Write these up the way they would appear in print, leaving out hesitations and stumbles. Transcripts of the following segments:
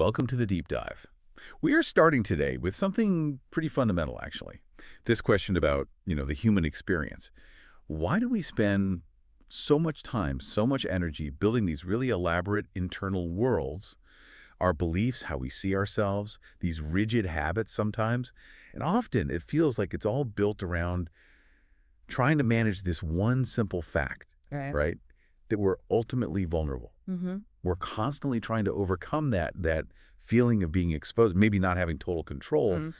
welcome to the deep dive. We are starting today with something pretty fundamental, actually. This question about, the human experience. Why do we spend so much time, so much energy building these really elaborate internal worlds, our beliefs, how we see ourselves, these rigid habits sometimes? And often it feels like it's all built around trying to manage this one simple fact, right? That we're ultimately vulnerable. We're constantly trying to overcome that feeling of being exposed, maybe not having total control.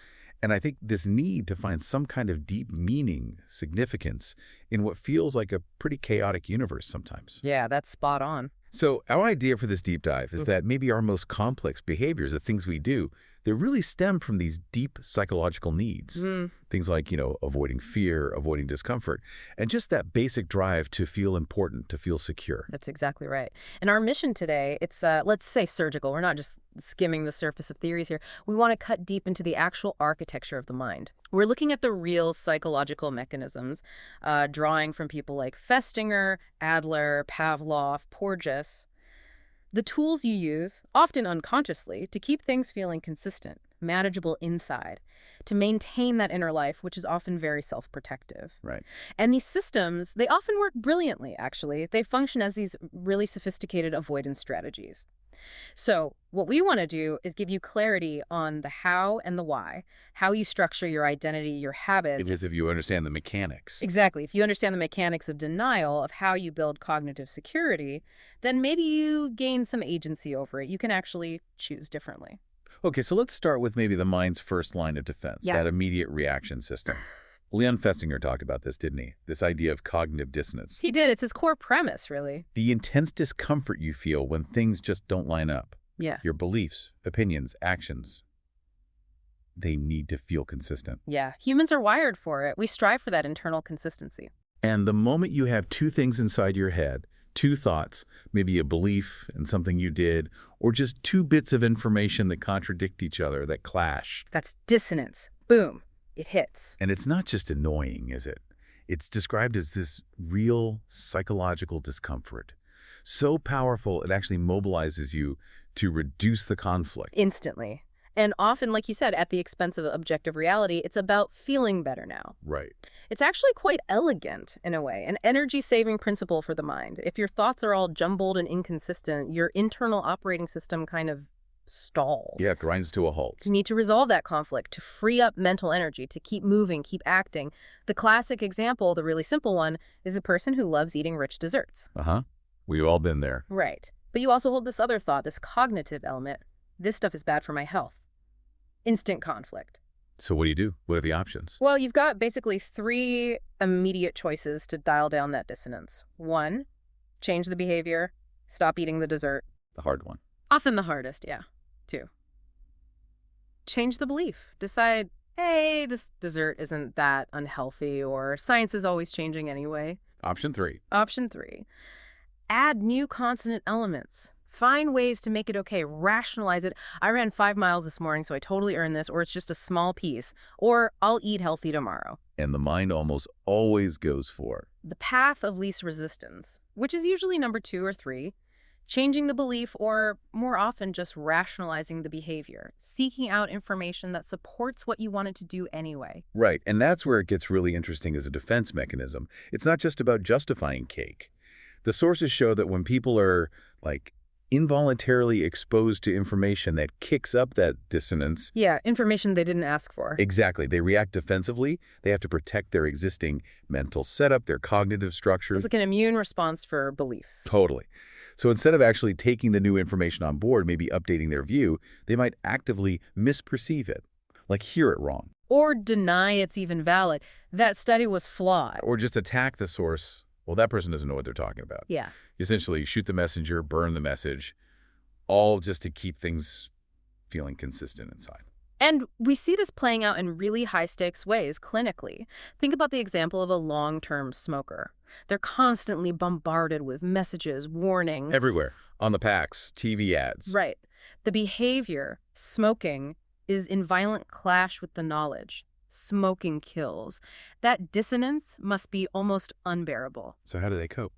And I think this need to find some kind of deep meaning, significance in what feels like a pretty chaotic universe sometimes. Yeah, that's spot on. So our idea for this deep dive is that maybe our most complex behaviors, the things we do, they really stem from these deep psychological needs. Things like, avoiding fear, avoiding discomfort, and just that basic drive to feel important, to feel secure. That's exactly right. And our mission today, it's, let's say, surgical. We're not just skimming the surface of theories here. We want to cut deep into the actual architecture of the mind. We're looking at the real psychological mechanisms, drawing from people like Festinger, Adler, Pavlov, Porges. The tools you use, often unconsciously, to keep things feeling consistent, manageable inside, to maintain that inner life, which is often very self-protective. Right. And these systems, they often work brilliantly, actually. They function as these really sophisticated avoidance strategies. So what we want to do is give you clarity on the how and the why, how you structure your identity, your habits. Because if you understand the mechanics. Exactly. If you understand the mechanics of denial, of how you build cognitive security, then maybe you gain some agency over it. You can actually choose differently. Okay, so let's start with maybe the mind's first line of defense, that immediate reaction system. Leon Festinger talked about this, didn't he? This idea of cognitive dissonance. He did. It's his core premise, really. The intense discomfort you feel when things just don't line up. Yeah. Your beliefs, opinions, actions, they need to feel consistent. Yeah. Humans are wired for it. We strive for that internal consistency. And the moment you have two things inside your head, two thoughts, maybe a belief and something you did, or just two bits of information that contradict each other, that clash. That's dissonance. Boom. It hits. And it's not just annoying, is it? It's described as this real psychological discomfort. So powerful, it actually mobilizes you to reduce the conflict. Instantly. And often, like you said, at the expense of objective reality, it's about feeling better now. Right. It's actually quite elegant, in a way, an energy-saving principle for the mind. If your thoughts are all jumbled and inconsistent, your internal operating system kind of stalls. Yeah, grinds to a halt. You need to resolve that conflict, to free up mental energy, to keep moving, keep acting. The classic example, the really simple one, is a person who loves eating rich desserts. We've all been there. Right. But you also hold this other thought, this cognitive element. This stuff is bad for my health. Instant conflict. So what do? What are the options? Well, you've got basically three immediate choices to dial down that dissonance. 1, change the behavior, stop eating the dessert. The hard one. Often the hardest, yeah. 2, change the belief. Decide, hey, this dessert isn't that unhealthy, or science is always changing anyway. Option 3. Option 3, add new consonant elements. Find ways to make it okay. Rationalize it. I ran 5 miles this morning, so I totally earned this, or it's just a small piece, or I'll eat healthy tomorrow. And the mind almost always goes for the path of least resistance, which is usually number 2 or 3. Changing the belief, or more often just rationalizing the behavior, seeking out information that supports what you wanted to do anyway. Right, and that's where it gets really interesting as a defense mechanism. It's not just about justifying cake. The sources show that when people are, involuntarily exposed to information that kicks up that dissonance. Yeah, information they didn't ask for. Exactly. They react defensively. They have to protect their existing mental setup, their cognitive structures. It's like an immune response for beliefs. Totally. So instead of actually taking the new information on board, maybe updating their view, they might actively misperceive it, like hear it wrong. Or deny it's even valid. That study was flawed. Or just attack the source. Well, that person doesn't know what they're talking about. Yeah. Essentially, shoot the messenger, burn the message, all just to keep things feeling consistent inside. And we see this playing out in really high-stakes ways clinically. Think about the example of a long-term smoker. They're constantly bombarded with messages, warnings. Everywhere. On the packs, TV ads. Right. The behavior, smoking, is in violent clash with the knowledge. Smoking kills. That dissonance must be almost unbearable. So how do they cope?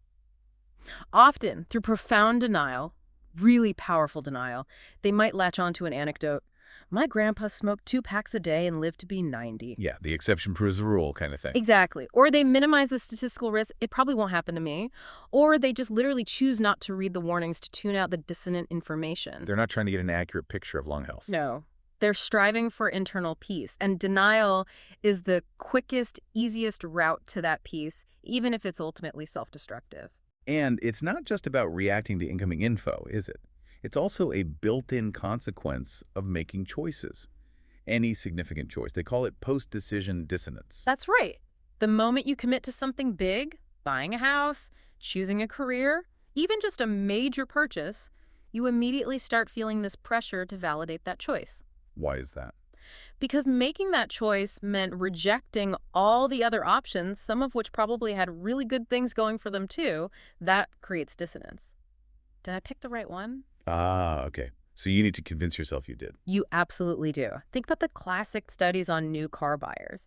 Often through profound denial, Really powerful denial. They might latch onto an anecdote. My grandpa smoked 2 packs a day and lived to be 90. Yeah, the exception proves the rule kind of thing. Exactly. Or they minimize the statistical risk. It probably won't happen to me. Or they just literally choose not to read the warnings to tune out the dissonant information. They're not trying to get an accurate picture of lung health. No. They're striving for internal peace. And denial is the quickest, easiest route to that peace, even if it's ultimately self-destructive. And it's not just about reacting to incoming info, is it? It's also a built-in consequence of making choices. Any significant choice. They call it post-decision dissonance. That's right. The moment you commit to something big, buying a house, choosing a career, even just a major purchase, you immediately start feeling this pressure to validate that choice. Why is that? Because making that choice meant rejecting all the other options, some of which probably had really good things going for them too. That creates dissonance. Did I pick the right one? Ah, okay. So you need to convince yourself you did. You absolutely do. Think about the classic studies on new car buyers.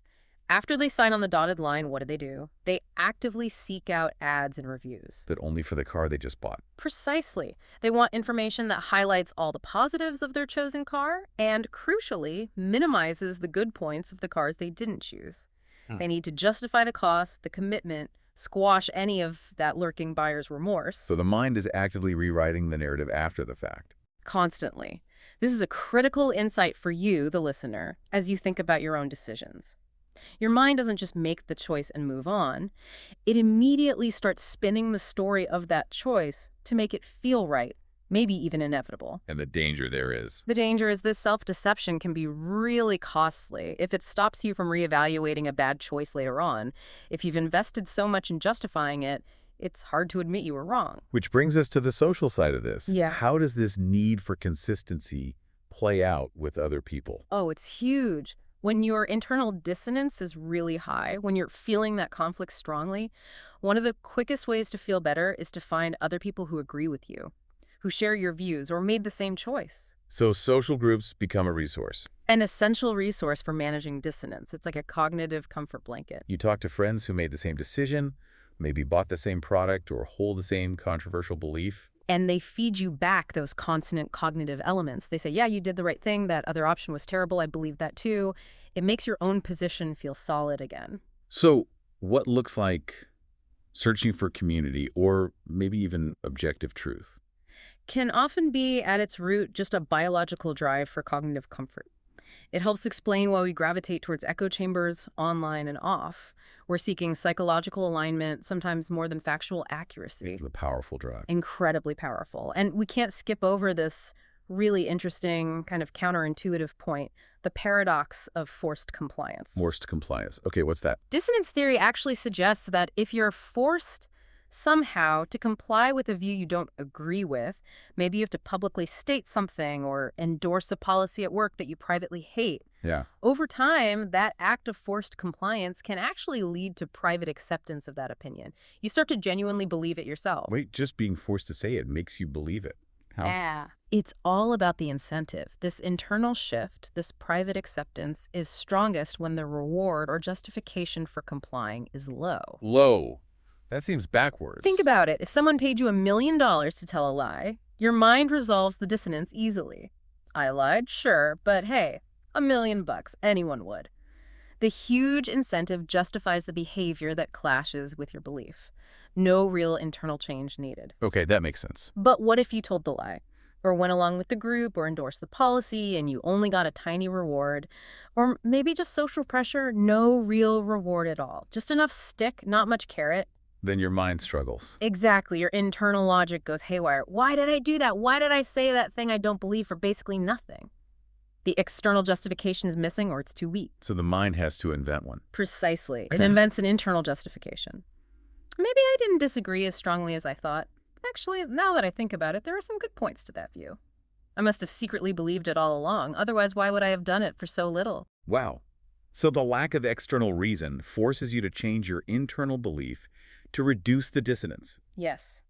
After they sign on the dotted line, what do? They actively seek out ads and reviews. But only for the car they just bought. Precisely. They want information that highlights all the positives of their chosen car and, crucially, minimizes the good points of the cars they didn't choose. They need to justify the cost, the commitment, squash any of that lurking buyer's remorse. So the mind is actively rewriting the narrative after the fact. Constantly. This is a critical insight for you, the listener, as you think about your own decisions. Your mind doesn't just make the choice and move on. It immediately starts spinning the story of that choice to make it feel right, maybe even inevitable. And the danger there is. The danger is this self-deception can be really costly if it stops you from reevaluating a bad choice later on. If you've invested so much in justifying it, it's hard to admit you were wrong. Which brings us to the social side of this. Yeah. How does this need for consistency play out with other people? Oh, it's huge. When your internal dissonance is really high, when you're feeling that conflict strongly, one of the quickest ways to feel better is to find other people who agree with you, who share your views or made the same choice. So social groups become a resource. An essential resource for managing dissonance. It's like a cognitive comfort blanket. You talk to friends who made the same decision, maybe bought the same product or hold the same controversial belief. And they feed you back those consonant cognitive elements. They say, yeah, you did the right thing. That other option was terrible. I believe that too. It makes your own position feel solid again. So what looks like searching for community or maybe even objective truth? Can often be at its root just a biological drive for cognitive comfort. It helps explain why we gravitate towards echo chambers online and off. We're seeking psychological alignment, sometimes more than factual accuracy. It's a powerful drive. Incredibly powerful. And we can't skip over this really interesting kind of counterintuitive point, the paradox of forced compliance. Forced compliance. Okay, what's that? Dissonance theory actually suggests that if you're forced somehow to comply with a view you don't agree with, maybe you have to publicly state something or endorse a policy at work that you privately hate. Yeah. Over time, that act of forced compliance can actually lead to private acceptance of that opinion. You start to genuinely believe it yourself. Wait, just being forced to say it makes you believe it. How? Yeah. It's all about the incentive. This internal shift, this private acceptance, is strongest when the reward or justification for complying is low. Low. That seems backwards. Think about it. If someone paid you $1 million to tell a lie, your mind resolves the dissonance easily. I lied, sure, but hey, $1 million, anyone would. The huge incentive justifies the behavior that clashes with your belief. No real internal change needed. Okay, that makes sense. But what if you told the lie? Or went along with the group or endorsed the policy and you only got a tiny reward? Or maybe just social pressure, no real reward at all. Just enough stick, not much carrot. Then your mind struggles. Exactly. Your internal logic goes haywire. Why did I do that? Why did I say that thing I don't believe for basically nothing? The external justification is missing or it's too weak. So the mind has to invent one. Precisely. It invents an internal justification. Maybe I didn't disagree as strongly as I thought. Actually, now that I think about it, there are some good points to that view. I must have secretly believed it all along. Otherwise, why would I have done it for so little? Wow. So the lack of external reason forces you to change your internal belief to reduce the dissonance. Yes.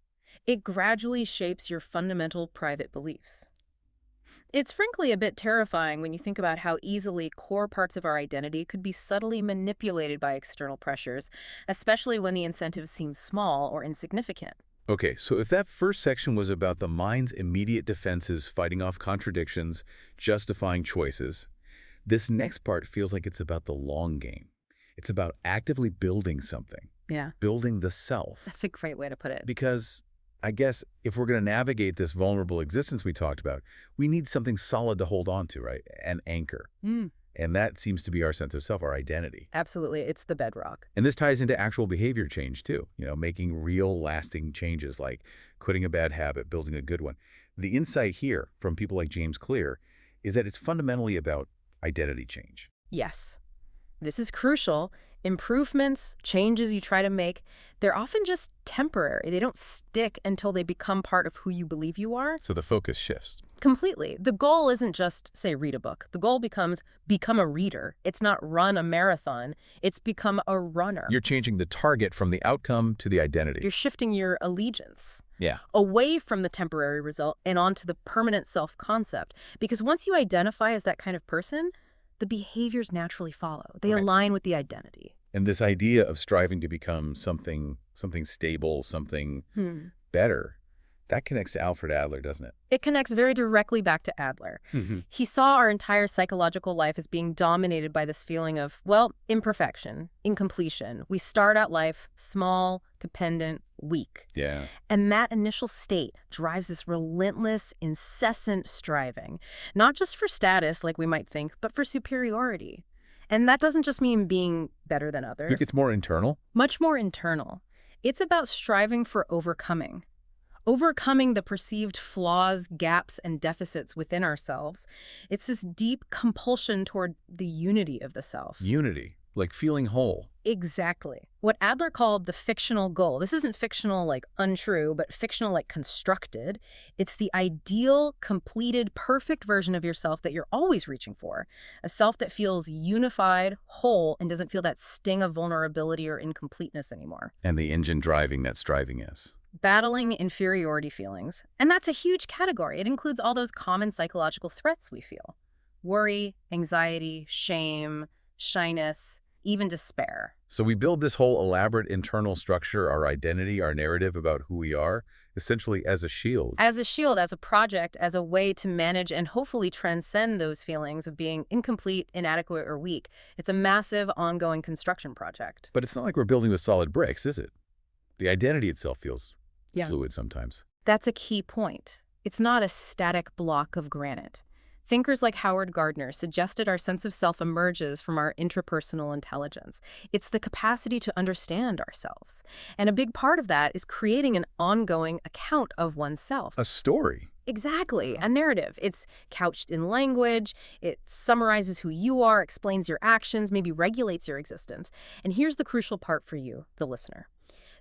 It gradually shapes your fundamental private beliefs. It's frankly a bit terrifying when you think about how easily core parts of our identity could be subtly manipulated by external pressures, especially when the incentives seem small or insignificant. Okay, so if that first section was about the mind's immediate defenses fighting off contradictions, justifying choices, this next part feels like it's about the long game. It's about actively building something, Yeah, building the self. that's a great way to put it. Because I guess if we're going to navigate this vulnerable existence we talked about, we need something solid to hold on to, right? An anchor. Mm. And that seems to be our sense of self, our identity. Absolutely, it's the bedrock. And this ties into actual behavior change too, making real lasting changes like quitting a bad habit, building a good one. The insight here from people like James Clear is that it's fundamentally about identity change. Yes, this is crucial. Improvements, changes you try to make, they're often just temporary. They don't stick until they become part of who you believe you are. So the focus shifts. Completely. The goal isn't just, say, read a book. The goal becomes become a reader. It's not run a marathon. It's become a runner. You're changing the target from the outcome to the identity. You're shifting your allegiance Yeah. away from the temporary result and onto the permanent self-concept. Because once you identify as that kind of person, the behaviors naturally follow. They Right. align with the identity. And this idea of striving to become something stable, something better, that connects to Alfred Adler, doesn't it? It connects very directly back to Adler. He saw our entire psychological life as being dominated by this feeling of, well, imperfection, incompletion. We start out life small, dependent, weak. Yeah. And that initial state drives this relentless, incessant striving, not just for status like we might think, but for superiority. And that doesn't just mean being better than others. It's more internal. Much more internal. It's about striving for overcoming. Overcoming the perceived flaws, gaps, and deficits within ourselves. It's this deep compulsion toward the unity of the self. Unity, like feeling whole. Exactly. What Adler called the fictional goal. This isn't fictional like untrue, but fictional like constructed. It's the ideal, completed, perfect version of yourself that you're always reaching for. A self that feels unified, whole, and doesn't feel that sting of vulnerability or incompleteness anymore. And the engine driving that striving is. Battling inferiority feelings. And that's a huge category. It includes all those common psychological threats we feel. Worry, anxiety, shame, shyness, even despair. So we build this whole elaborate internal structure, our identity, our narrative about who we are, essentially as a shield. As a shield, as a project, as a way to manage and hopefully transcend those feelings of being incomplete, inadequate, or weak. It's a massive, ongoing construction project. But it's not like we're building with solid bricks, is it? The identity itself feels fluid sometimes. That's a key point. It's not a static block of granite. Thinkers like Howard Gardner suggested our sense of self emerges from our intrapersonal intelligence. It's the capacity to understand ourselves. And a big part of that is creating an ongoing account of oneself. A story. Exactly, a narrative. It's couched in language, it summarizes who you are, explains your actions, maybe regulates your existence. And here's the crucial part for you, the listener.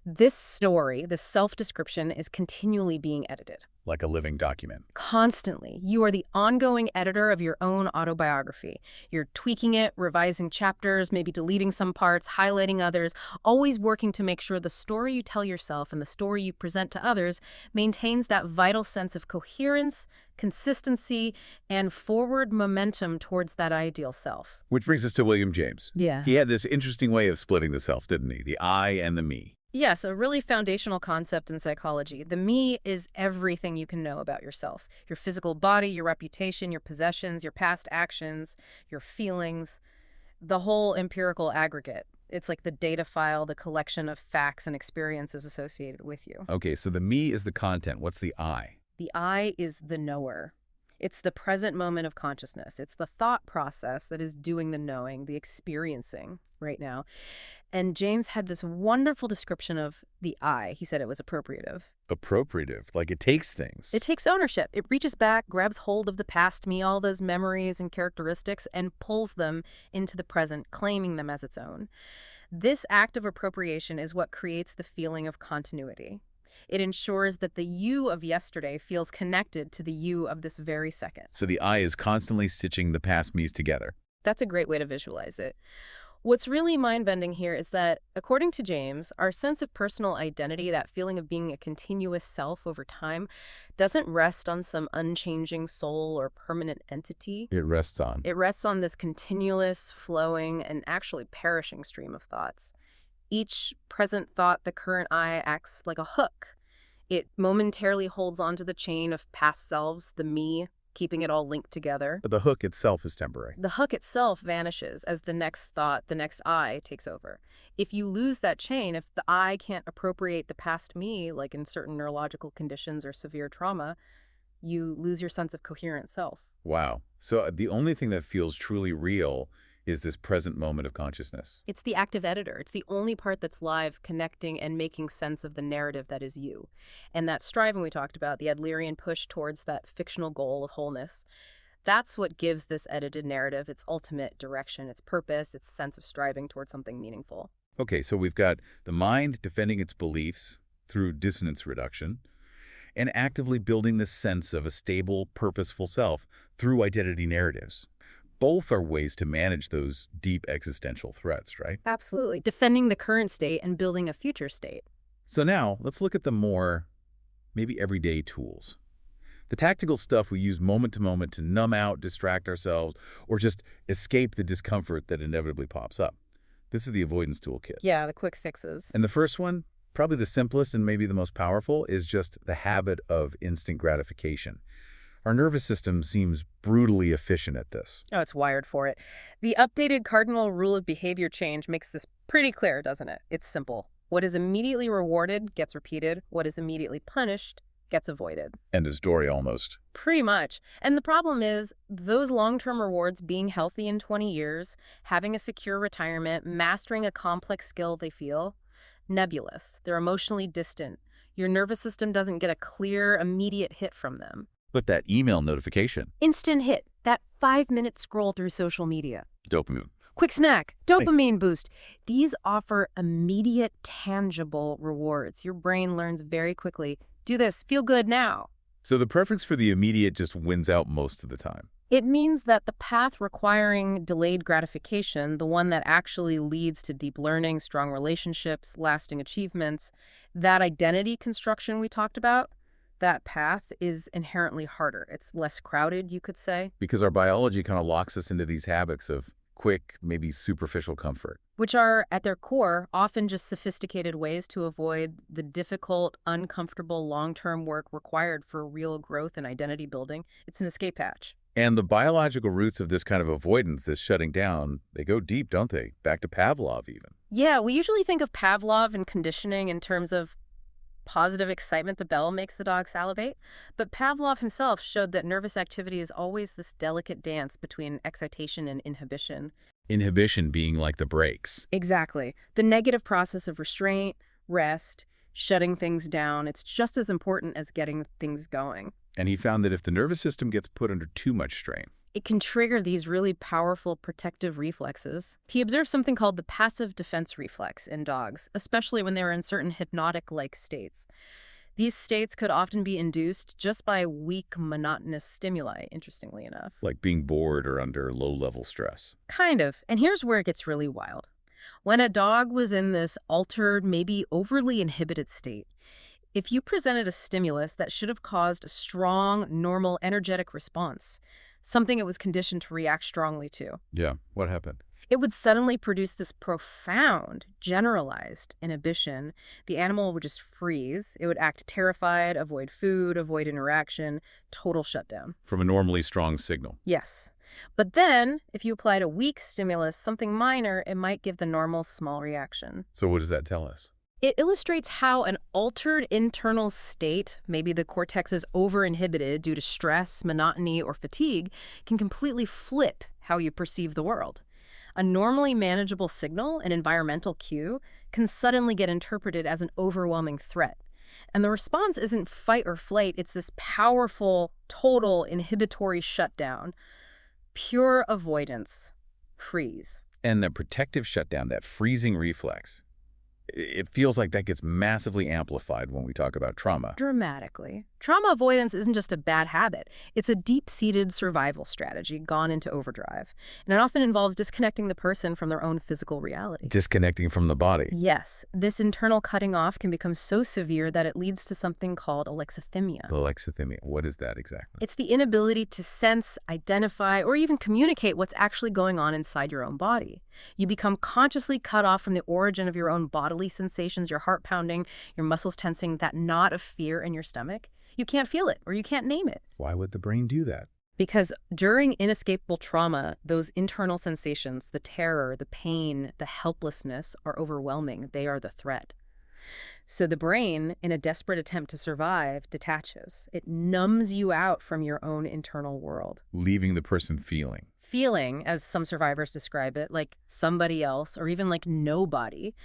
This story, this self-description, is continually being edited. Like a living document. Constantly. You are the ongoing editor of your own autobiography. You're tweaking it, revising chapters, maybe deleting some parts, highlighting others, always working to make sure the story you tell yourself and the story you present to others maintains that vital sense of coherence, consistency, and forward momentum towards that ideal self. Which brings us to William James. Yeah. He had this interesting way of splitting the self, didn't he? The I and the me. Yes, a really foundational concept in psychology. The me is everything you can know about yourself. Your physical body, your reputation, your possessions, your past actions, your feelings, the whole empirical aggregate. It's like the data file, the collection of facts and experiences associated with you. Okay, so the me is the content. What's the I? The I is the knower. It's the present moment of consciousness. It's the thought process that is doing the knowing, the experiencing right now. And James had this wonderful description of the I. He said it was appropriative. Appropriative, like it takes things. It takes ownership. It reaches back, grabs hold of the past me, all those memories and characteristics, and pulls them into the present, claiming them as its own. This act of appropriation is what creates the feeling of continuity. It ensures that the you of yesterday feels connected to the you of this very second. So the I is constantly stitching the past me's together. That's a great way to visualize it. What's really mind-bending here is that, according to James, our sense of personal identity, that feeling of being a continuous self over time, doesn't rest on some unchanging soul or permanent entity. It rests on. It rests on this continuous, flowing, and actually perishing stream of thoughts. Each present thought, the current I, acts like a hook. It momentarily holds onto the chain of past selves, the me, keeping it all linked together. But the hook itself is temporary. The hook itself vanishes as the next thought, the next I, takes over. If you lose that chain, if the I can't appropriate the past me, like in certain neurological conditions or severe trauma, you lose your sense of coherent self. Wow. So the only thing that feels truly real is this present moment of consciousness. It's the active editor. It's the only part that's live, connecting and making sense of the narrative that is you. And that striving we talked about, the Adlerian push towards that fictional goal of wholeness, that's what gives this edited narrative its ultimate direction, its purpose, its sense of striving towards something meaningful. Okay, so we've got the mind defending its beliefs through dissonance reduction and actively building this sense of a stable, purposeful self through identity narratives. Both are ways to manage those deep existential threats, right? Absolutely. Defending the current state and building a future state. So now let's look at the more maybe everyday tools. The tactical stuff we use moment to moment to numb out, distract ourselves, or just escape the discomfort that inevitably pops up. This is the avoidance toolkit. Yeah, the quick fixes. And the first one, probably the simplest and maybe the most powerful, is just the habit of instant gratification. Our nervous system seems brutally efficient at this. Oh, it's wired for it. The updated cardinal rule of behavior change makes this pretty clear, doesn't it? It's simple. What is immediately rewarded gets repeated. What is immediately punished gets avoided. End of story almost. Pretty much. And the problem is, those long-term rewards, being healthy in 20 years, having a secure retirement, mastering a complex skill they feel, nebulous. They're emotionally distant. Your nervous system doesn't get a clear, immediate hit from them. But that email notification, Instant hit. That 5-minute scroll through social media. dopamine. Quick snack, dopamine boost. These offer immediate, tangible rewards. Your brain learns very quickly. Do this, feel good now. So the preference for the immediate just wins out most of the time. It means that the path requiring delayed gratification, the one that actually leads to deep learning, strong relationships, lasting achievements, that identity construction we talked about, that path is inherently harder. It's less crowded, you could say. Because our biology kind of locks us into these habits of quick, maybe superficial comfort. Which are, at their core, often just sophisticated ways to avoid the difficult, uncomfortable long-term work required for real growth and identity building. It's an escape hatch. And the biological roots of this kind of avoidance, this shutting down, they go deep, don't they? Back to Pavlov even. Yeah, we usually think of Pavlov and conditioning in terms of positive excitement, the bell makes the dog salivate. But Pavlov himself showed that nervous activity is always this delicate dance between excitation and inhibition. Inhibition being like the brakes. Exactly. The negative process of restraint, rest, shutting things down, it's just as important as getting things going. And he found that if the nervous system gets put under too much strain, It can trigger these really powerful protective reflexes. He observed something called the passive defense reflex in dogs, especially when they were in certain hypnotic-like states. These states could often be induced just by weak, monotonous stimuli, interestingly enough. like being bored or under low-level stress. Kind of. And here's where it gets really wild. When a dog was in this altered, maybe overly inhibited state, if you presented a stimulus that should have caused a strong, normal, energetic response, something it was conditioned to react strongly to, Yeah, what happened? it would suddenly produce this profound, generalized inhibition. The animal would just freeze. It would act terrified, avoid food, avoid interaction, total shutdown. From a normally strong signal. Yes. But then, if you applied a weak stimulus, something minor, it might give the normal small reaction. So what does that tell us? It illustrates how an altered internal state, maybe the cortex is over-inhibited due to stress, monotony, or fatigue, can completely flip how you perceive the world. A normally manageable signal, an environmental cue, can suddenly get interpreted as an overwhelming threat. And the response isn't fight or flight, it's this powerful, total inhibitory shutdown. Pure avoidance. Freeze. And the protective shutdown, that freezing reflex, it feels like that gets massively amplified when we talk about trauma. Dramatically. Trauma avoidance isn't just a bad habit. It's a deep-seated survival strategy gone into overdrive. And it often involves disconnecting the person from their own physical reality. Disconnecting from the body. Yes, this internal cutting off can become so severe that it leads to something called alexithymia. Alexithymia, what is that exactly? It's the inability to sense, identify, or even communicate what's actually going on inside your own body. You become consciously cut off from the origin of your own bodily bodily sensations, your heart pounding, your muscles tensing, that knot of fear in your stomach, you can't feel it or you can't name it. Why would the brain do that? Because during inescapable trauma, those internal sensations, the terror, the pain, the helplessness are overwhelming. They are the threat. So the brain, in a desperate attempt to survive, detaches. It numbs you out from your own internal world. Leaving the person feeling. Feeling, as some survivors describe it, like somebody else or even like nobody.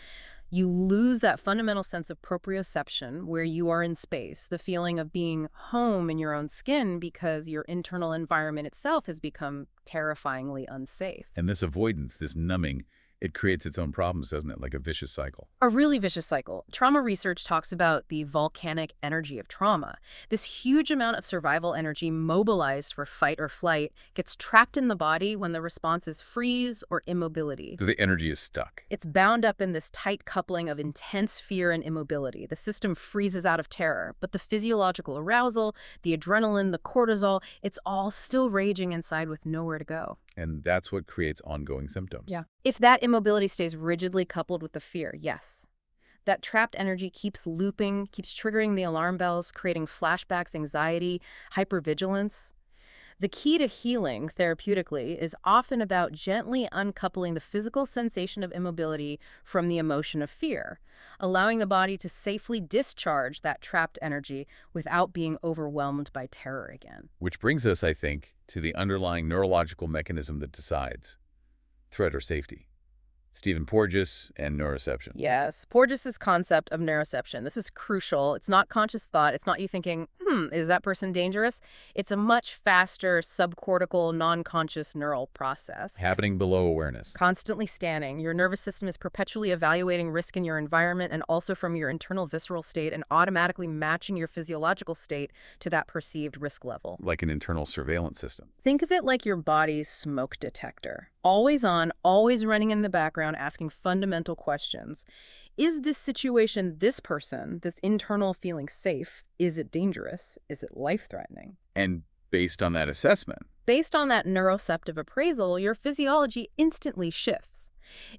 You lose that fundamental sense of proprioception where you are in space, the feeling of being home in your own skin because your internal environment itself has become terrifyingly unsafe. And this avoidance, this numbing, it creates its own problems, doesn't it? Like a vicious cycle. A really vicious cycle. Trauma research talks about the volcanic energy of trauma. This huge amount of survival energy mobilized for fight or flight gets trapped in the body when the response is freeze or immobility. So the energy is stuck. It's bound up in this tight coupling of intense fear and immobility. The system freezes out of terror, but the physiological arousal, the adrenaline, the cortisol, it's all still raging inside with nowhere to go. And that's what creates ongoing symptoms. Yeah. If that immobility stays rigidly coupled with the fear, yes. That trapped energy keeps looping, keeps triggering the alarm bells, creating flashbacks, anxiety, hypervigilance. The key to healing therapeutically is often about gently uncoupling the physical sensation of immobility from the emotion of fear, allowing the body to safely discharge that trapped energy without being overwhelmed by terror again. Which brings us, I think, to the underlying neurological mechanism that decides threat or safety. Stephen Porges and neuroception. Yes, Porges' concept of neuroception. This is crucial. It's not conscious thought. It's not you thinking, is that person dangerous? It's a much faster subcortical, non-conscious neural process. Happening below awareness. Constantly scanning. Your nervous system is perpetually evaluating risk in your environment and also from your internal visceral state and automatically matching your physiological state to that perceived risk level. Like an internal surveillance system. Think of it like your body's smoke detector. Always on, always running in the background, asking fundamental questions. Is this situation, this person, this internal feeling safe? Is it dangerous? Is it life-threatening? And based on that assessment, based on that neuroceptive appraisal, your physiology instantly shifts.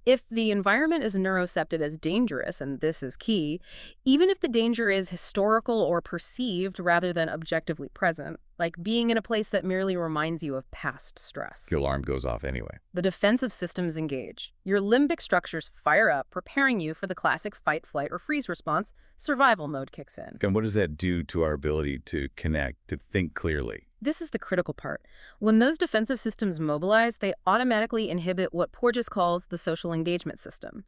If the environment is neurocepted as dangerous, and this is key, even if the danger is historical or perceived rather than objectively present, like being in a place that merely reminds you of past stress, the alarm goes off anyway. the defensive systems engage. Your limbic structures fire up, preparing you for the classic fight, flight, or freeze response. Survival mode kicks in. And what does that do to our ability to connect, to think clearly? This is the critical part. When those defensive systems mobilize, they automatically inhibit what Porges calls the social engagement system.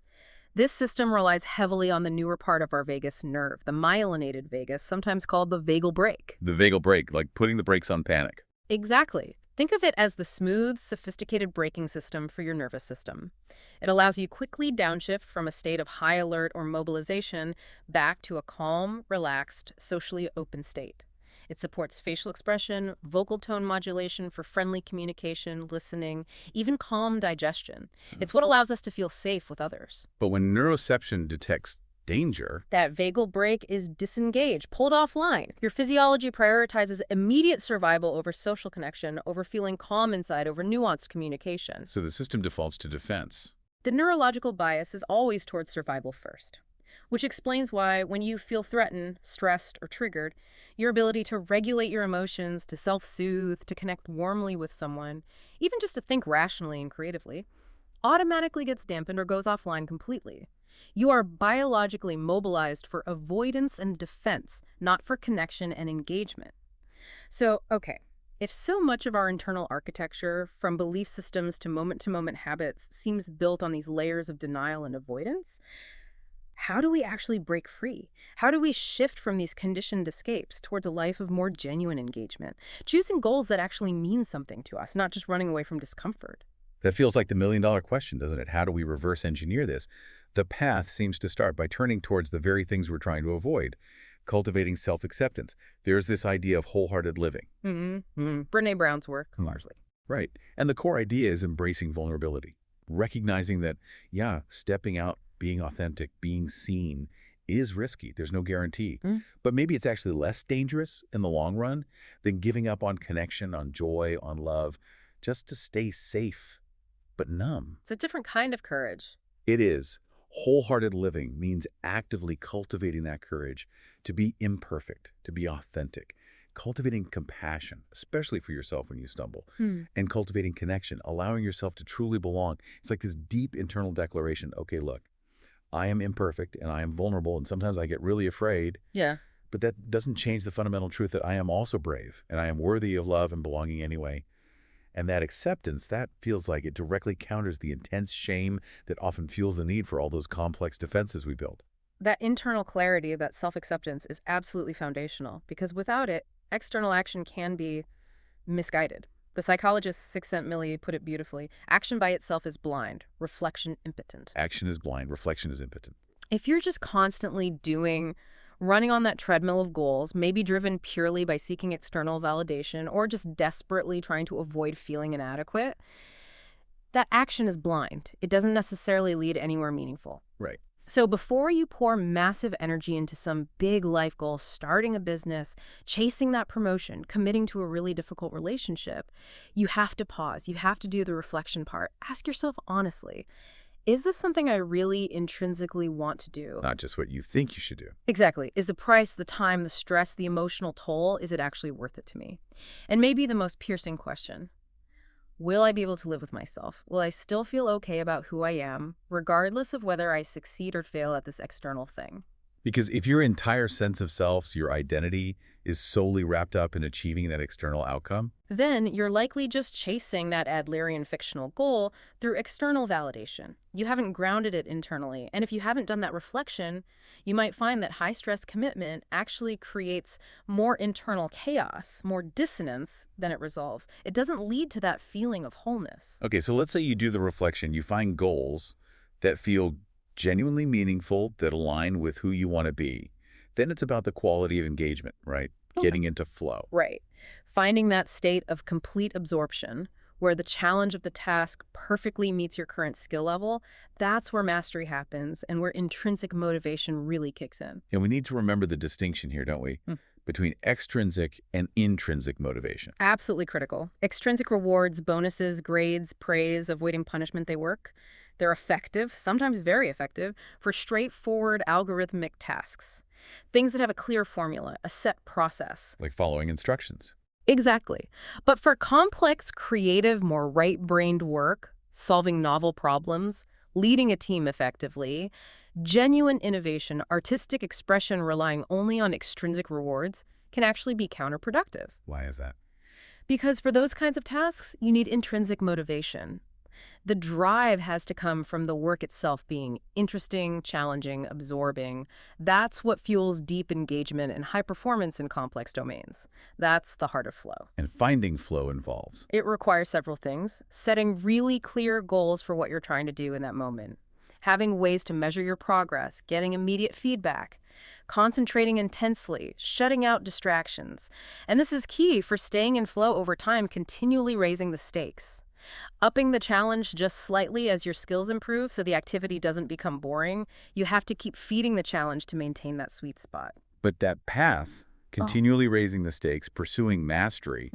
This system relies heavily on the newer part of our vagus nerve, the myelinated vagus, sometimes called the vagal brake. The vagal brake, like putting the brakes on panic. Exactly. Think of it as the smooth, sophisticated braking system for your nervous system. It allows you quickly downshift from a state of high alert or mobilization back to a calm, relaxed, socially open state. It supports facial expression, vocal tone modulation for friendly communication, listening, even calm digestion. It's what allows us to feel safe with others. But when neuroception detects danger, that vagal brake is disengaged, pulled offline. Your physiology prioritizes immediate survival over social connection, over feeling calm inside, over nuanced communication. so the system defaults to defense. The neurological bias is always towards survival first, which explains why when you feel threatened, stressed, or triggered, your ability to regulate your emotions, to self-soothe, to connect warmly with someone, even just to think rationally and creatively, automatically gets dampened or goes offline completely. You are biologically mobilized for avoidance and defense, not for connection and engagement. So, okay, if so much of our internal architecture, from belief systems to moment-to-moment habits, seems built on these layers of denial and avoidance, how do we actually break free? How do we shift from these conditioned escapes towards a life of more genuine engagement, choosing goals that actually mean something to us, not just running away from discomfort? That feels like the million-dollar question, doesn't it? How do we reverse engineer this? The path seems to start by turning towards the very things we're trying to avoid, cultivating self-acceptance. There's this idea of wholehearted living. Brené Brown's work, largely. Right. And the core idea is embracing vulnerability, recognizing that, yeah, stepping out, being authentic, being seen is risky. There's no guarantee. But maybe it's actually less dangerous in the long run than giving up on connection, on joy, on love, just to stay safe, but numb. It's a different kind of courage. It is. Wholehearted living means actively cultivating that courage to be imperfect, to be authentic, cultivating compassion, especially for yourself when you stumble, Hmm. and cultivating connection, allowing yourself to truly belong. It's like this deep internal declaration, okay, look, I am imperfect and I am vulnerable and sometimes I get really afraid, Yeah. but that doesn't change the fundamental truth that I am also brave and I am worthy of love and belonging anyway. And that acceptance, that feels like it directly counters the intense shame that often fuels the need for all those complex defenses we build. That internal clarity, that self-acceptance is absolutely foundational because without it, external action can be misguided. The psychologist Csikszentmihalyi put it beautifully. Action by itself is blind, reflection impotent. Action is blind, reflection is impotent. If you're just constantly running on that treadmill of goals, maybe driven purely by seeking external validation or just desperately trying to avoid feeling inadequate, that action is blind. It doesn't necessarily lead anywhere meaningful. Right. So before you pour massive energy into some big life goal, starting a business, chasing that promotion, committing to a really difficult relationship, you have to pause. You have to do the reflection part. Ask yourself honestly, is this something I really intrinsically want to do? Not just what you think you should do. Exactly. Is the price, the time, the stress, the emotional toll, is it actually worth it to me? And maybe the most piercing question, will I be able to live with myself? Will I still feel okay about who I am, regardless of whether I succeed or fail at this external thing? Because if your entire sense of self, your identity, is solely wrapped up in achieving that external outcome, Then you're likely just chasing that Adlerian fictional goal through external validation. You haven't grounded it internally. And if you haven't done that reflection, you might find that high-stress commitment actually creates more internal chaos, more dissonance than it resolves. It doesn't lead to that feeling of wholeness. okay, so let's say you do the reflection, you find goals that feel genuinely meaningful, that align with who you want to be. Then it's about the quality of engagement, right? Okay. Getting into flow. Right. Finding that state of complete absorption where the challenge of the task perfectly meets your current skill level, that's where mastery happens and where intrinsic motivation really kicks in. And we need to remember the distinction here, don't we? Mm. Between extrinsic and intrinsic motivation. Absolutely critical. Extrinsic rewards, bonuses, grades, praise, avoiding punishment, they work. They're effective, sometimes very effective, for straightforward algorithmic tasks. Things that have a clear formula, a set process. Like following instructions. Exactly. But for complex, creative, more right-brained work, solving novel problems, leading a team effectively, genuine innovation, artistic expression relying only on extrinsic rewards can actually be counterproductive. Why is that? Because for those kinds of tasks, you need intrinsic motivation. The drive has to come from the work itself being interesting, challenging, absorbing. That's what fuels deep engagement and high performance in complex domains. That's the heart of flow. And finding flow involves. It requires several things. Setting really clear goals for what you're trying to do in that moment. Having ways to measure your progress, getting immediate feedback. Concentrating intensely, shutting out distractions. And this is key for staying in flow over time, continually raising the stakes. Upping the challenge just slightly as your skills improve so the activity doesn't become boring. You have to keep feeding the challenge to maintain that sweet spot. But that path, continually raising the stakes, pursuing mastery,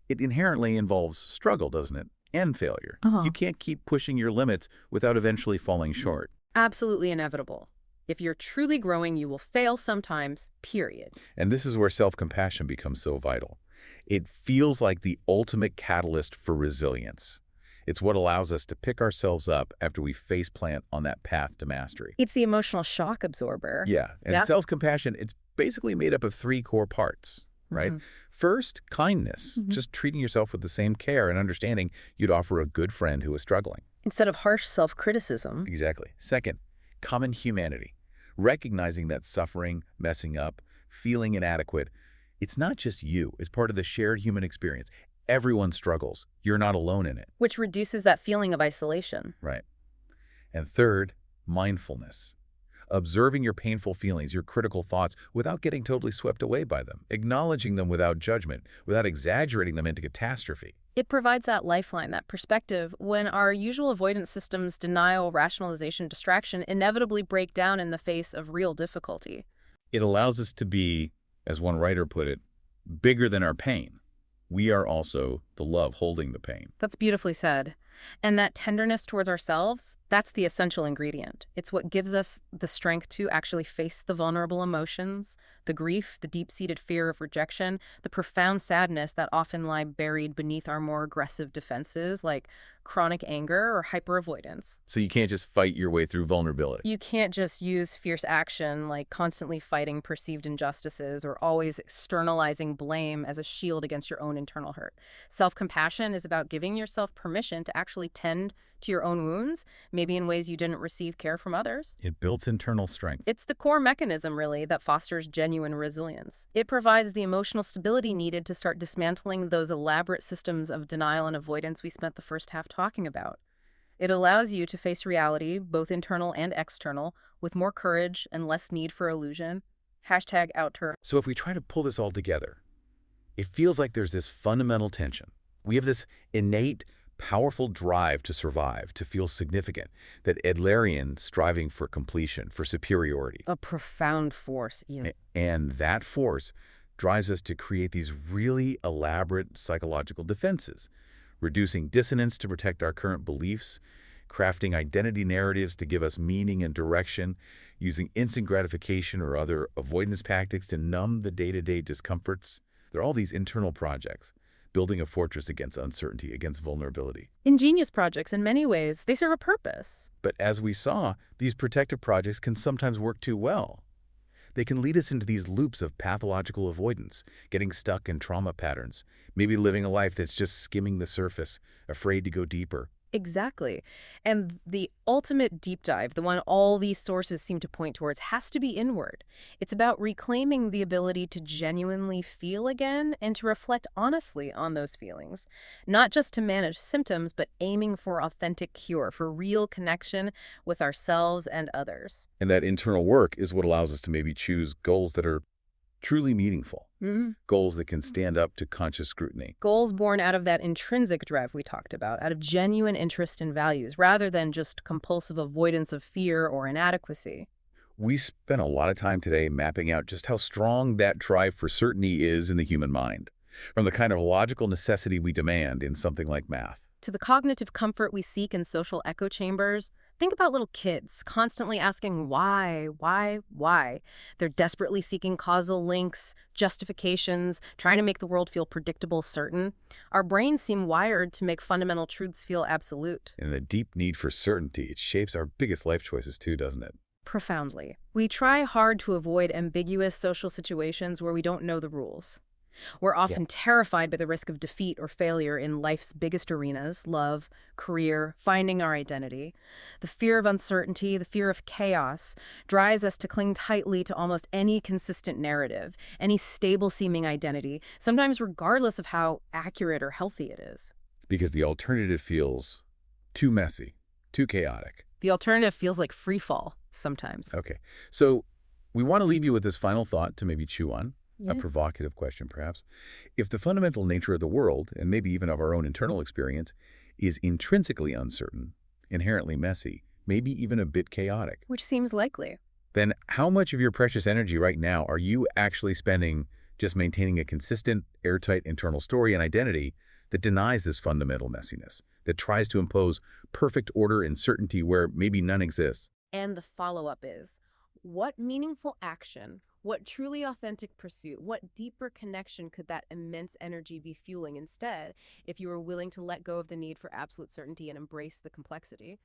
it inherently involves struggle, doesn't it? And failure. You can't keep pushing your limits without eventually falling short. Absolutely inevitable. If you're truly growing, you will fail sometimes, period. And this is where self-compassion becomes so vital. It feels like the ultimate catalyst for resilience. It's what allows us to pick ourselves up after we faceplant on that path to mastery. It's the emotional shock absorber. Yeah, and self-compassion, it's basically made up of 3 core parts, right? First, kindness, just treating yourself with the same care and understanding you'd offer a good friend who is struggling. Instead of harsh self-criticism. Exactly. Second, common humanity, recognizing that suffering, messing up, feeling inadequate, it's not just you. It's part of the shared human experience. Everyone struggles. You're not alone in it. Which reduces that feeling of isolation. Right. And third, mindfulness. Observing your painful feelings, your critical thoughts, without getting totally swept away by them. Acknowledging them without judgment, without exaggerating them into catastrophe. It provides that lifeline, that perspective, when our usual avoidance systems, denial, rationalization, distraction, inevitably break down in the face of real difficulty. It allows us to be, as one writer put it, bigger than our pain. We are also the love holding the pain. That's beautifully said. And that tenderness towards ourselves, that's the essential ingredient. It's what gives us the strength to actually face the vulnerable emotions, the grief, the deep-seated fear of rejection, the profound sadness that often lie buried beneath our more aggressive defenses, like chronic anger or hyperavoidance. So you can't just fight your way through vulnerability. You can't just use fierce action like constantly fighting perceived injustices or always externalizing blame as a shield against your own internal hurt. Self-compassion is about giving yourself permission to actually tend to your own wounds, maybe in ways you didn't receive care from others. It builds internal strength. It's the core mechanism, really, that fosters genuine resilience. It provides the emotional stability needed to start dismantling those elaborate systems of denial and avoidance we spent the first half talking about. It allows you to face reality, both internal and external, with more courage and less need for illusion. Hashtag outturn. So if we try to pull this all together, it feels like there's this fundamental tension. We have this innate, powerful drive to survive, to feel significant, that Adlerian striving for completion, for superiority. A profound force, Ian. And that force drives us to create these really elaborate psychological defenses, reducing dissonance to protect our current beliefs, crafting identity narratives to give us meaning and direction, using instant gratification or other avoidance tactics to numb the day-to-day discomforts. There are all these internal projects, building a fortress against uncertainty, against vulnerability. Ingenious projects in many ways. They serve a purpose. But as we saw, these protective projects can sometimes work too well. They can lead us into these loops of pathological avoidance, getting stuck in trauma patterns, maybe living a life that's just skimming the surface, afraid to go deeper. Exactly. And the ultimate deep dive, the one all these sources seem to point towards, has to be inward. It's about reclaiming the ability to genuinely feel again and to reflect honestly on those feelings. Not just to manage symptoms, but aiming for authentic cure, for real connection with ourselves and others. And that internal work is what allows us to maybe choose goals that are truly meaningful, goals that can stand up to conscious scrutiny. Goals born out of that intrinsic drive we talked about, out of genuine interest in values, rather than just compulsive avoidance of fear or inadequacy. We spent a lot of time today mapping out just how strong that drive for certainty is in the human mind, from the kind of logical necessity we demand in something like math. To the cognitive comfort we seek in social echo chambers, think about little kids constantly asking why, why. They're desperately seeking causal links, justifications, trying to make the world feel predictable, certain. Our brains seem wired to make fundamental truths feel absolute. And the deep need for certainty, it shapes our biggest life choices too, doesn't it? Profoundly. We try hard to avoid ambiguous social situations where we don't know the rules. We're often terrified by the risk of defeat or failure in life's biggest arenas, love, career, finding our identity. The fear of uncertainty, the fear of chaos, drives us to cling tightly to almost any consistent narrative, any stable-seeming identity, sometimes regardless of how accurate or healthy it is. Because the alternative feels too messy, too chaotic. The alternative feels like free fall sometimes. Okay, so we want to leave you with this final thought to maybe chew on. Yeah. A provocative question, perhaps. If the fundamental nature of the world, and maybe even of our own internal experience, is intrinsically uncertain, inherently messy, maybe even a bit chaotic, Which seems likely. then how much of your precious energy right now are you actually spending just maintaining a consistent, airtight internal story and identity that denies this fundamental messiness, that tries to impose perfect order and certainty where maybe none exists? And the follow-up is, what meaningful action, what truly authentic pursuit, what deeper connection could that immense energy be fueling instead if you were willing to let go of the need for absolute certainty and embrace the complexity?